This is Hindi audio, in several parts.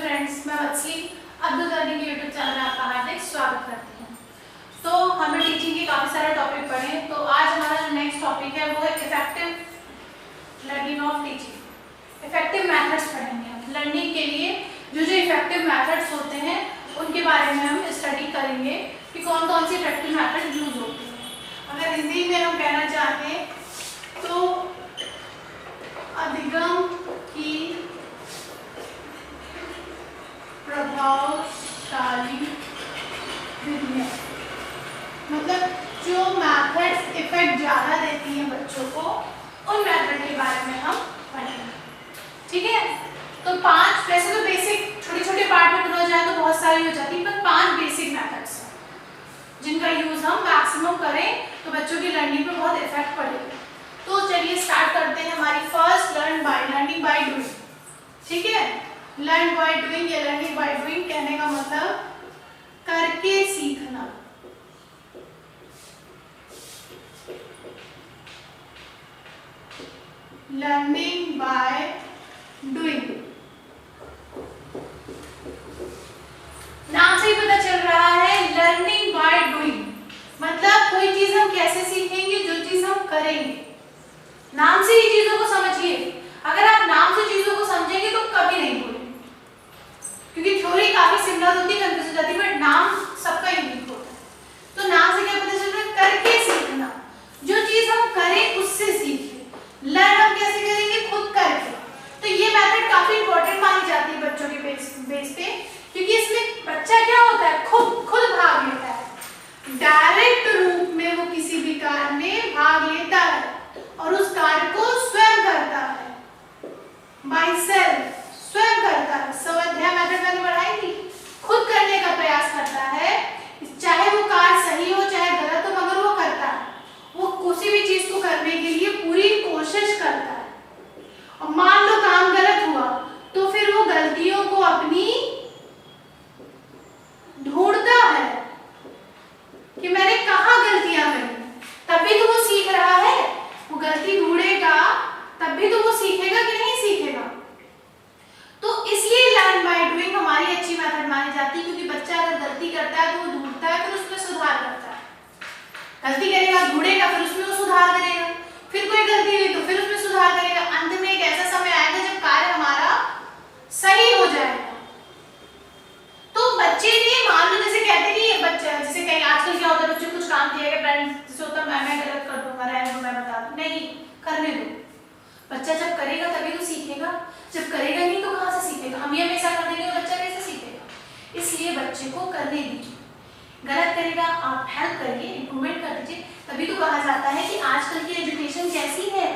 फ्रेंड्स, मैं वत्सली अब्दुल लर्निंग के यूट्यूब चैनल में आपका हार्दिक स्वागत करती हूँ। तो हमने टीचिंग के काफ़ी सारे टॉपिक पढ़े, तो आज हमारा जो नेक्स्ट टॉपिक है वो है effective learning of teaching. Effective methods पढ़ेंगे हम लर्निंग के लिए। जो इफेक्टिव मेथड्स होते हैं उनके बारे में हम स्टडी करेंगे कि कौन कौन सी इफेक्टिव मेथड यूज होते हैं। अगर हिंदी में हम कहना चाहें तो अधिगम की प्रभावशाली विधियां, मतलब जो मैथड्स इफेक्ट ज़्यादा देती हैं बच्चों को, उन मैथड के बारे में हम पढ़ेंगे। ठीक है, तो 5 वैसे तो बेसिक छोटे छोटे पार्ट में हो जाए तो बहुत सारी हो जाती है, पर 5 बेसिक मैथड्स हैं जिनका यूज हम मैक्सिमम करें तो बच्चों की लर्निंग पे बहुत इफेक्ट पड़ेगा। तो चलिए स्टार्ट करते हैं हमारी फर्स्ट लर्निंग बाय डूइंग। ठीक है, लर्न बाय डूइंग या लर्निंग बाय डूइंग कहने का मतलब करके सीखना। लर्निंग बाय डूइंग नाम से ही पता चल रहा है, लर्निंग बाय डूइंग मतलब कोई चीज हम कैसे सीखेंगे, जो चीज हम करेंगे। नाम से ही चीजों को समझिए। अगर आप नाम से चीजों को समझेंगे तो कभी नहीं भूलेंगे, क्योंकि थ्योरी काफी सिमिलर होती है, कंफ्यूज हो जाती है, बट नाम सबका यूनिक होता है। तो नाम से क्या पता चल रहा है, करके सीखना। जो चीज हम करें उससे सीखें। लर्न हम कैसे करेंगे, खुद करके। तो ये मेथड काफी इंपॉर्टेंट मानी जाती है बच्चों के बेस पे, क्योंकि इसमें बच्चा क्या होता है, खुद भाग लेता है। डायरेक्ट रूप में वो किसी भी कार्य में भाग लेता है और उस कार्य को स्वयं करता है, बाय सेल्फ, स्वयं करता है। स्वाध्याय मेथड मैंने पढ़ाई थी, खुद करने का प्रयास करता है, चाहे वो कार्य सही हो चाहे गलत हो, मगर वो करता है। वो किसी भी चीज को करने के लिए पूरी कोशिश करता है। और मान लो काम गलत हुआ तो फिर वो गलतियों को अपनी ढूंढता है कि मैंने कहाँ गलतियां करी, तभी तो वो सीख रहा है। वो गलती ढूंढेगा तभी तो वो सीखेगा कि नहीं सीखेगा। तो इसलिए लर्न बाय डूइंग हमारी अच्छी मेथड मानी जाती है, क्योंकि बच्चा अगर गलती करता है तो वो ढूंढता है, फिर उसमें सुधार करता है। गलती करेगा, ढूंढेगा, फिर उसमें वो सुधार करेगा, फिर कोई गलती हुई तो फिर उसमें सुधार करेगा। अंत में एक ऐसा समय आएगा जब कार्य हमारा सही हो जाएगा। तो बच्चे ने मान लो जैसे कहते नहीं, बच्चे जैसे कहीं आजकल क्या होता है, बच्चे कुछ काम दिया गया, पेरेंट्स जैसे होता है मैं गलत कर दूंगा, रहने दो, मैं बता दूं, नहीं, करने दो। बच्चा जब करेगा तभी तो सीखेगा, जब करेगा नहीं तो कहाँ से सीखेगा। हम ये हमेशा कर देंगे तो बच्चा कैसे सीखेगा। इसलिए बच्चे को करने दीजिए। गलत करेगा आप हेल्प करिए, इंप्रूवमेंट कर दीजिए। तभी तो कहा जाता है कि आजकल की एजुकेशन कैसी है,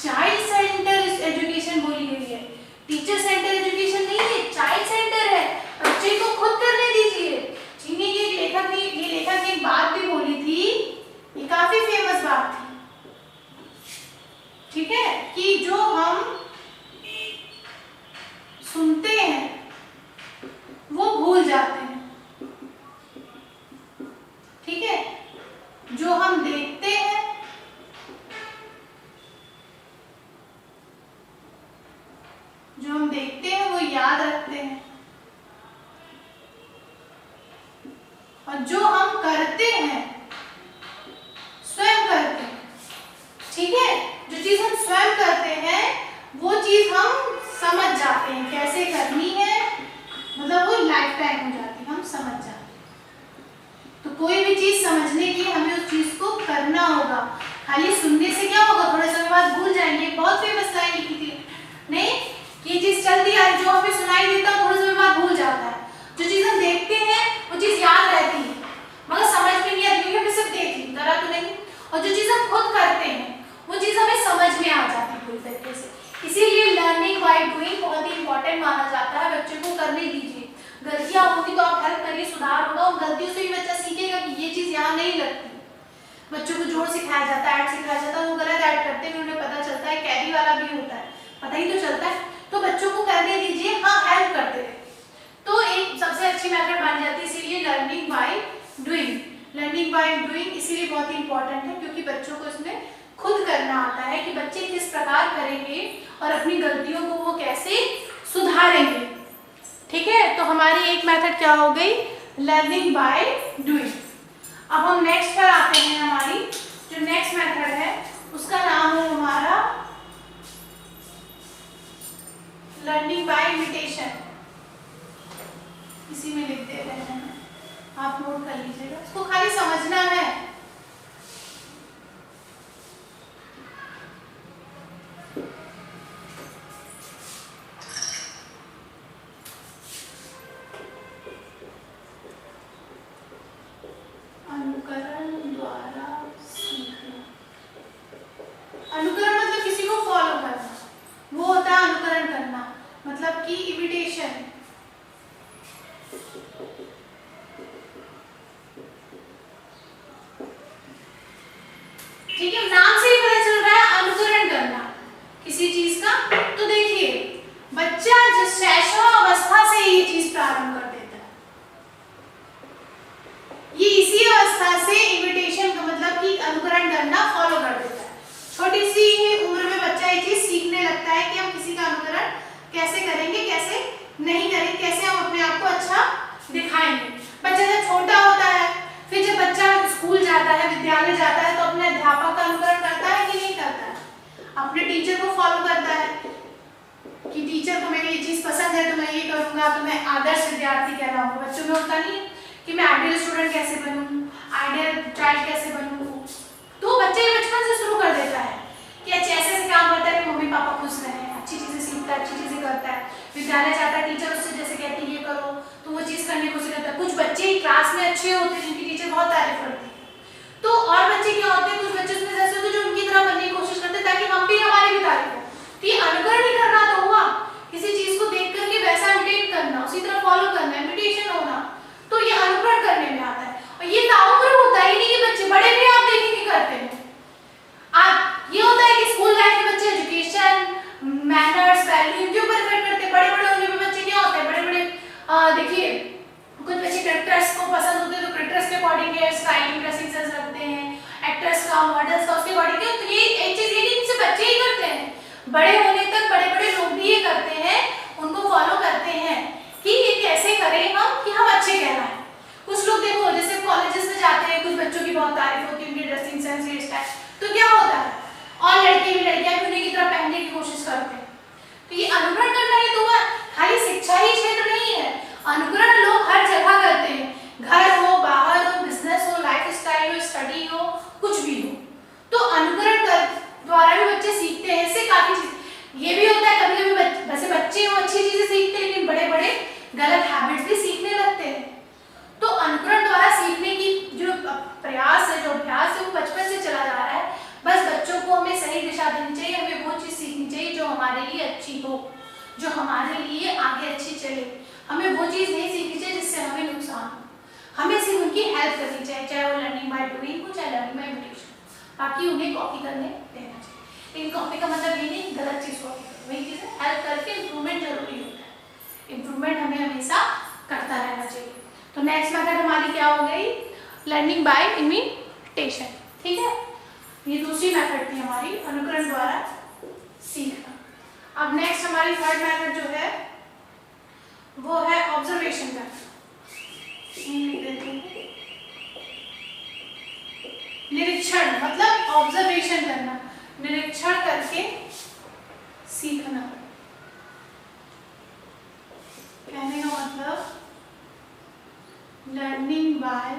चाइल्ड सेंटर एजुकेशन बोली गई है। टीचर सेंटर एजुकेशन नहीं है, चाइल्ड सेंटर है। बच्चे को खुद करने दीजिए। चीनी के लेखक ने एक बात भी बोली थी, ये काफी फेमस बात थी। ठीक है, कि जो हम सुनते हैं वो भूल जाते हैं। ठीक है, जो हम देखते हैं वो याद रखते हैं, और जो हम करते हैं स्वयं करते हैं। ठीक है, जो चीज हम स्वयं करते हैं वो चीज हम समझ जाते हैं कैसे करनी है, मतलब वो लाइफ टाइम हो जाती है, हम समझ जाते हैं। तो कोई भी चीज समझने के लिए हमें उस चीज को करना होगा। खाली सुनने से क्या होगा, थोड़े समय बाद भूल जाएंगे। बहुत फेमस लाइन लिखी थी नहीं, ये चीज चलती है, जो हमें सुनाई देता है थोड़े समय बाद भूल जाता है। जो चीज हम देखते हैं वो चीज याद रहती है, मगर समझ में नहीं आती, हमने सिर्फ देख ली, करा तो नहीं। और जो चीज हम खुद करते हैं वो चीज हमें समझ में आ जाती है पूरी तरीके से। इसीलिए लर्निंग बाय डूइंग बहुत ही इंपॉर्टेंट माना जाता है। बच्चे को करने दीजिए। गलतियां होंगी तो आप हेल्प करिए, सुधार होगा, और गलतियों से भी बच्चा सीखेगा कि ये चीज यहाँ नहीं लगती। बच्चों को जोड़ सिखाया जाता है, ऐड सिखाया जाता है, वो गलत ऐड करते हैं, उन्हें पता चलता है, कैरी वाला भी होता है, पता ही तो चलता है। तो बच्चों को करने दीजिए, हाँ हेल्प करते रहे, तो एक सबसे अच्छी मेथड बन जाती है। इसीलिए लर्निंग बाय डूइंग इसीलिए बहुत ही इंपॉर्टेंट है, क्योंकि बच्चों को इसमें खुद करना आता है कि बच्चे किस प्रकार करेंगे और अपनी गलतियों को वो कैसे सुधारेंगे। ठीक है, तो हमारी एक मेथड क्या हो गई, लर्निंग बाय डूइंग। अब हम नेक्स्ट पर आते हैं। हमारी जो नेक्स्ट मेथड है उसका नाम है हमारा लर्निंग बाय इमिटेशन। इसी में लिख दे रहे हैं, आप नोट कर लीजिएगा, इसको खाली समझना है। अनुकरण द्वारा सीखना। अनुकरण मतलब किसी को फॉलो करना, वो होता है अनुकरण करना, मतलब कि इमिटेशन। ठीक है, नाम से ही पता चल रहा है अनुकरण करना किसी चीज का। तो देखिए, बच्चा जो शैशवावस्था से ये चीज प्रारंभ कर देता है, ये इसी अवस्था से इमिटेशन का मतलब कि अनुकरण करना फॉलो कर देता है। छोटी सी उम्र में बच्चा ये चीज सीखने लगता है कि हम किसी का अनुकरण कैसे करेंगे, कैसे नहीं करेंगे, कैसे हम अपने आप को अच्छा दिखाएंगे। बच्चा जब छोटा होता है, फिर जब बच्चा स्कूल जाता है, विद्यालय जाता है, तो अपने अध्यापक का अनुकरण करता है कि नहीं करता है, अपने टीचर को फॉलो करता है कि टीचर को मेरी ये चीज पसंद है तो मैं ये करूंगा, तो मैं आदर्श विद्यार्थी कहलाऊंगा। बच्चों में होता नहीं कि मैं आइडियल स्टूडेंट कैसे बनूं, आइडियल चाइल्ड कैसे बनूं। तो बच्चे बचपन से शुरू कर देता है कि अच्छा ऐसे काम करता है कि मम्मी पापा खुश रहें, अच्छी चीजें सीखता है, अच्छी चीजें करता है। विद्यालय जाता है, टीचर उससे जैसे कहती है ये करो, तो वो चीज करने की कोशिश करता है। कुछ बच्चे क्लास में अच्छे होते हैं जिनकी टीचर बहुत तारीफ करती है, तो और बच्चे क्या होते हैं, कुछ बच्चे उसमें ऐसे होते हैं जो उनकी तरह बनने की कोशिश करते हैं ताकि हम भी हमारी भी तारीफ हो। तो ये अनुकरण ही करना तो हुआ, किसी चीज को देख करके वैसा इमिटेट करना, उसी तरह फॉलो करना, इमिटेशन होना, तो ये अनुकरण करने में आता है। और ये ताउम्र होता ही नहीं, ये बच्चे बड़े भी आप देखेंगे करते हैं। आप ये होता है कि स्कूल लाइफ में बच्चे एजुकेशन, मैनर्स, वैल्यू के ऊपर इफेक्ट करते हैं। बड़े बड़े होने में बच्चे क्या होते हैं, बड़े बड़े देखिए कुछ बच्चे कैरेक्टर्स को पसंद होते हैं तो कैरेक्टर्स के according hair styling, dressing sense रखते हैं, एक्टर्स का, मॉडल्स का उसके अकॉर्डिंग। तो ये एक चीज ये नहीं सिर्फ बच्चे ही करते हैं, बड़े होने तक बड़े बड़े लोग भी ये करते हैं, उनको फॉलो करते हैं कि ये कैसे करें हम कि हम अच्छे कहलाएं। कुछ लोग देखो जैसे कॉलेजेस में जाते हैं, कुछ बच्चों की बहुत तारीफ होती है, उनकी ड्रेसिंग सेंस, हेयर स्टाइल, तो क्या होता है, और लड़के भी लड़कियां भी उन्हीं की तरह पहनने की कोशिश करते हैं। तो ये अनुकरण करना ही तो खाली शिक्षा ही क्षेत्र नहीं है, अनुकरण लोग हर जगह करते हैं, घर हो, बाहर हो, बिजनेस हो, लाइफ स्टाइल हो, स्टडी हो, कुछ भी हो। तो अनुकरण द्वारा भी बच्चे सीखते हैं। इससे काफी चीज ये भी होता है, कभी कभी वैसे बच्चे वो अच्छी चीजें सीखते हैं लेकिन बड़े बड़े गलत हैबिट्स भी सीखने लगते हैं। तो अनुकरण द्वारा सीखने की जो प्रयास है, जो अभ्यास है, वो बचपन से चला जा रहा है। बस बच्चों को हमें सही दिशा देनी चाहिए, हमें वो चीज सीखनी चाहिए जो हमारे लिए अच्छी हो, जो हमारे लिए आगे अच्छी चले। हमें वो चीज नहीं सीखनी चाहिए जिससे हमें नुकसान हो, हमें सिर्फ उनकी हेल्प करनी चाहिए, चाहे वो लर्निंग बाय डूइंग हो, चाहे लर्निंग बाय इमिटेशन। बाकी उन्हें कॉपी करने देना चाहिए, लेकिन कॉपी का मतलब ये नहीं गलत चीज कॉपी करो, वही चीज है हेल्प करके इम्प्रूवमेंट जरूरी होता है, इम्प्रूवमेंट हमें हमेशा करता रहना चाहिए। तो नेक्स्ट मेथड हमारी क्या हो गई, लर्निंग बाय इमिटेशन। ठीक है, ये दूसरी मेथड थी हमारी अनुकरण द्वारा सीखना। अब नेक्स्ट हमारी थर्ड मेथड जो है वो है ऑब्जर्वेशन का। निरीक्षण मतलब ऑब्जर्वेशन करना, निरीक्षण करके सीखना। कहने का मतलब लर्निंग बाय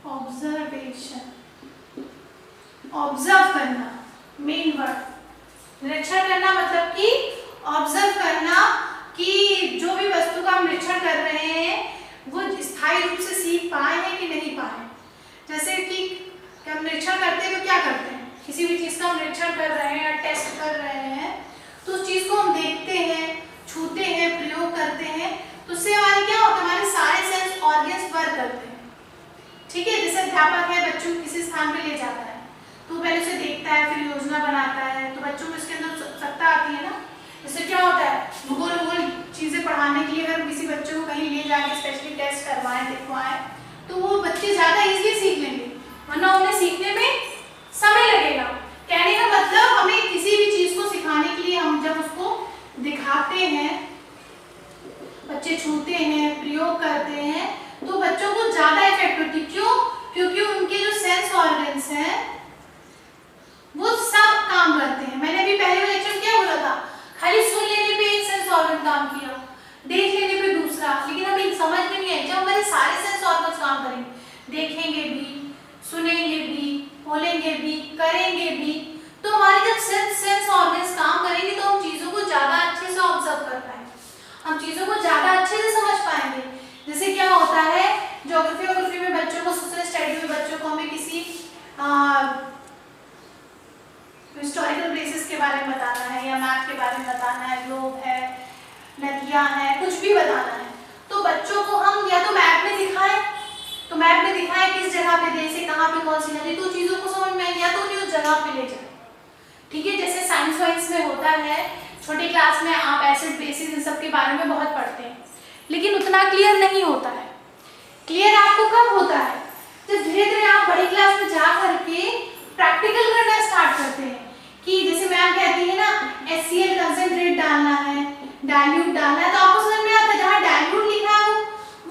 ऑब्जर्वेशन, ऑब्जर्व करना मेन वर्ड। निरीक्षण करना मतलब कि ऑब्जर्व करना कि जो भी वस्तु का हम निरीक्षण कर रहे हैं वो स्थायी रूप से सीख पाए हैं कि नहीं पाए। जैसे कि हम निरीक्षण करते हैं तो क्या करते हैं, किसी भी चीज का हम निरीक्षण कर रहे हैं या टेस्ट कर रहे हैं तो उस चीज को हम देखते हैं, छूते हैं, प्रयोग करते हैं, तो उससे हमारे क्या होता है, हमारे सारे सेंस ऑर्गन्स वर्क करते हैं। ठीक है, जैसे अध्यापक है बच्चों को किसी स्थान पे ले जाता है तो पहले उसे देखता है, फिर योजना बनाता है, तो बच्चों को इसके अंदर सत्ता आती है ना। इससे क्या होता है, भूगोल चीजें पढ़ाने के लिए अगर किसी बच्चे को कहीं ले जाके स्पेशली टेस्ट करवाएं, दिखवाएं, तो वो बच्चे ज्यादा इजीली सीख लेंगे, वरना उन्हें सीखने में समय लगेगा। कहने का मतलब हमें किसी भी चीज को सिखाने के लिए हम जब उसको दिखाते हैं नेचुरल प्लेसेस के बारे में बताना है या मैप के बारे में बताना है, ग्लोब है, नदियाँ हैं, कुछ भी बताना है, तो बच्चों को हम या तो मैप में दिखाएं, तो मैप में दिखाएं किस जगह पे देश है, कहाँ पे कौन सी नदी, तो चीज़ों को समझ में आए, या तो उन्हें उस जगह पे ले जाए। ठीक है, जैसे साइंस वाइंस में होता है, छोटी क्लास में आप एसिड बेसिस इन सब के बारे में बहुत पढ़ते हैं, लेकिन उतना क्लियर नहीं होता है। क्लियर आपको कब होता है? जब धीरे धीरे आप बड़ी क्लास में जा करके प्रैक्टिकल करना स्टार्ट करते हैं, कि जैसे मैम कहती है ना HCl कंसंट्रेट डालना है, डाइल्यूट डालना है, तो आपको समझ में आता है जहाँ डाइल्यूट लिखा है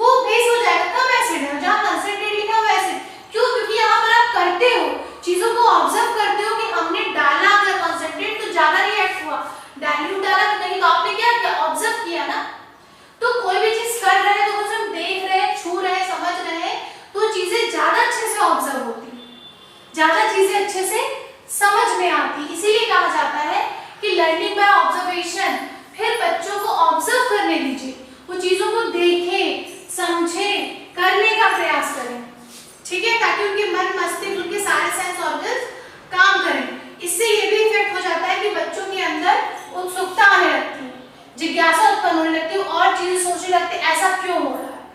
वो बेस हो जाएगा, कम एसिड है, जहाँ कंसंट्रेट लिखा है वो एसिड। क्यों? क्योंकि यहाँ पर आप करते हो, चीजों को ऑब्जर्व करते हो कि हमने डाला अगर कंसंट्रेट तो ज्यादा रिएक्ट हुआ, डाइल्यूट डाला तो नहीं, तो आपने क्या किया? ऑब्जर्व किया ना। तो कोई भी चीज कर रहे हैं तो कुछ हम देख रहे हैं, छू रहे हैं, समझ रहे हैं, तो चीजें ज्यादा अच्छे से ऑब्जर्व होती है, ज्यादा चीजें अच्छे से समझ में आती। इसीलिए कहा जाता है कि लर्निंग बाय ऑब्जर्वेशन। फिर बच्चों को ऑब्जर्व करने दीजिए, वो चीजों को देखें, समझें, करने का प्रयास करें, ठीक है, ताकि उनके मन मस्तिष्क, उनके सारे सेंस ऑर्गन्स काम करें। इससे ये भी इफेक्ट हो जाता है कि बच्चों के अंदर उत्सुकता आने लगती है, जिज्ञासा उत्पन्न होने लगती है, और चीजें सोचने लगते हैं ऐसा क्यों हो रहा है।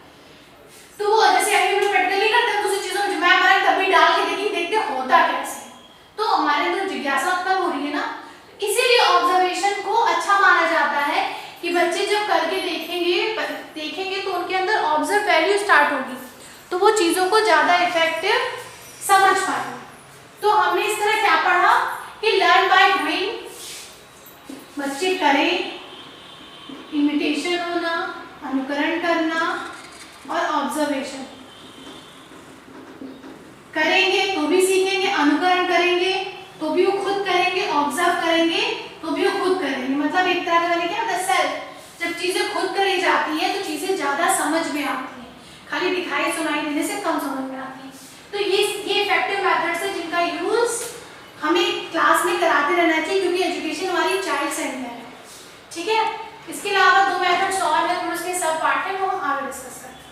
तो वो जैसे अभी हम लोग प्रैक्टिकल नहीं करते, दूसरी चीजों में मैं हमारे तभी डाल के देखते होता कैसे, तो हमारे अंदर जिज्ञासा उत्पन्न हो रही है ना। इसीलिए ऑब्जर्वेशन को अच्छा माना जाता है कि बच्चे जब करके देखेंगे तो उनके अंदर ऑब्जर्व वैल्यू स्टार्ट होगी, तो वो चीजों को ज्यादा इफेक्टिव समझ पाएंगे। तो हमने इस तरह क्या पढ़ा कि लर्न बाय डूइंग, बच्चे करें, इमिटेशन होना, अनुकरण करना, और ऑब्जर्वेशन करेंगे तो भी सीखेंगे, अनुकरण करेंगे तो भी वो खुद करेंगे, ऑब्जर्व करेंगे तो भी वो खुद करेंगे। मतलब एक तरह का क्या होता है, सेल्फ। जब चीजें खुद करी जाती है तो चीजें ज्यादा समझ में आती है, खाली दिखाई सुनाई देने से कम समझ में आती है। तो ये इफेक्टिव मेथड्स है जिनका यूज हमें क्लास में कराते रहना चाहिए, क्योंकि एजुकेशन हमारी चाइल्ड सेंटर है। ठीक है, इसके अलावा 2 मेथड्स और है, उसके सब पार्ट है, वो हम आगे डिस्कस करते हैं।